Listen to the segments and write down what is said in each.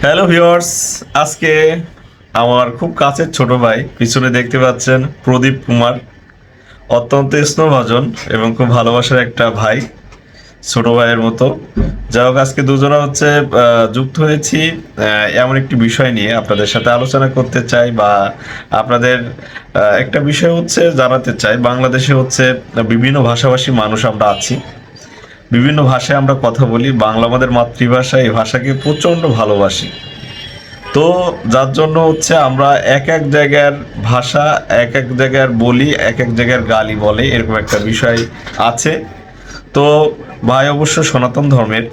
Hello viewers, আজকে আমার খুব কাছের ছোট ভাই, পিছনে দেখতে পাচ্ছেন প্রদীপ কুমার, অত্যন্ত স্নেহভাজন এবং খুব ভালোবাসার একটা ভাই, ছোট ভাইয়ের মতো। যাই হোক, আজকে দুজনে যুক্ত হয়েছি এমন একটি বিষয় নিয়ে আপনাদের সাথে আলোচনা করতে চাই, বা আপনাদের একটা বিষয় জানাতে চাই। বাংলাদেশে বিভিন্ন ভাষাভাষী মানুষ আমরা আছি, বিভিন্ন ভাষায় আমরা কথা বলি। বাংলা আমাদের মাতৃভাষা, এই ভাষাকে প্রচণ্ড ভালোবাসি। তো যার জন্য আমরা এক এক জায়গার ভাষা, এক এক জায়গার বলি, এক এক জায়গার গালি বলে, এরকম একটা বিষয় আছে। তো ভাই অবশ্য সনাতন ধর্মের,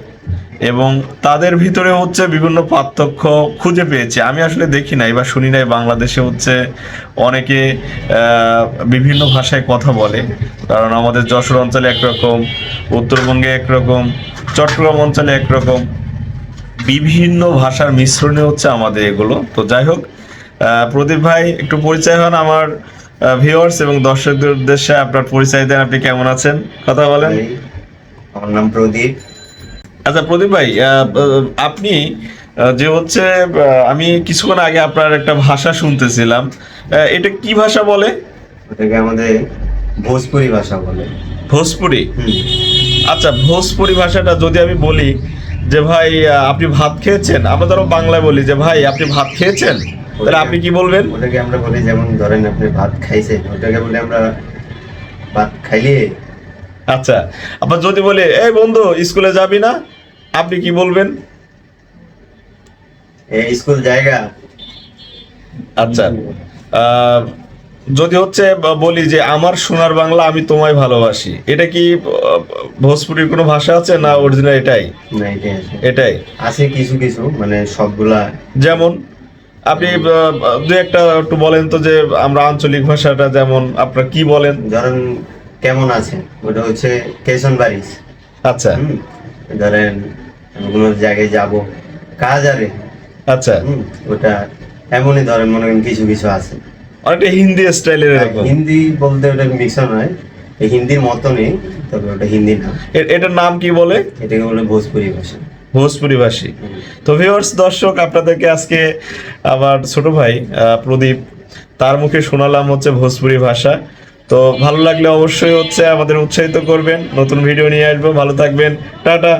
এবং তাদের ভিতরে বিভিন্ন পার্থক্য খুঁজে পেয়েছে। আমি আসলে দেখি নাই বা শুনি নাই বাংলাদেশে অনেকে বিভিন্ন ভাষায় কথা বলে। কারণ আমাদের যশোর অঞ্চলে একরকম, উত্তরবঙ্গে একরকম, চট্টগ্রাম অঞ্চলে একরকম, বিভিন্ন ভাষার মিশ্রণে আমাদের এগুলো। তো যাই হোক, প্রদীপ ভাই একটু পরিচয় হন আমার ভিউয়ার্স এবং দর্শকদের উদ্দেশ্যে। আপনার পরিচয় দেন, আপনি কেমন আছেন, কথা বলেন। আমার নাম প্রদীপ। আচ্ছা প্রদীপ ভাই, আপনি যে আমি কিছুক্ষণ আগে আপনার একটা ভাষা শুনতেছিলাম, এটা কি ভাষা বলে? ওটাকে আমাদের ভোজপুরি ভাষা বলে। ভোজপুরি? আচ্ছা, ভোজপুরি ভাষাটা যদি আমি বলি যে ভাই আপনি ভাত খেয়েছেন, আমরা ধরো বাংলায় বলি যে ভাই আপনি ভাত খেয়েছেন, তাহলে আপনি কি বলবেন? ওটাকে আমরা বলি, যেমন ধরেন আপনি ভাত খাইছেন, ওটাকে বলি আমরা ভাত খাইলে। আচ্ছা, আবার যদি বলি এই বন্ধু স্কুলে যাবি না, আপনি কি বলবেন? এই স্কুল জায়গা। আচ্ছা, যদি বলি যে আমার সোনার বাংলা আমি তোমায় ভালোবাসি, এটা কি ভোজপুরির কোনো ভাষা আছে না অরিজিনাল এটাই? না, এটাই আছে। এটাই আছে কিছু কিছু, মানে সবগুলা। যেমন আপনি দু একটা একটু বলেন তো, যে আমরা আঞ্চলিক ভাষাটা যেমন আপনারা কি বলেন? ধরেন কেমন আছে, ওটা হচ্ছে কেশন বারিশ। আচ্ছা ধরেন আমি কোনো জায়গায় যাব, কাজ আরে। আচ্ছা, ওটা এমনই, ধরেন মনে করেন কিছু কিছু আছে অনেকটা হিন্দি স্টাইলের এরকম। হিন্দি বলতে ওটা মিক্সন হয়, এই হিন্দির মতনই, তবে ওটা হিন্দি না। এটার নাম কি বলে? এটাকে বলে ভোজপুরি ভাষা, ভোজপুরি ভাষী। তো ভিউয়ার্স, দর্শক, আপনাদেরকে আজকে আমার ছোট ভাই প্রদীপ, তার মুখে শোনালাম ভোজপুরি ভাষা। তো ভালো লাগলে অবশ্যই আমাদের উৎসাহিত করবেন, নতুন ভিডিও নিয়ে আসবো। ভালো থাকবেন, টাটা।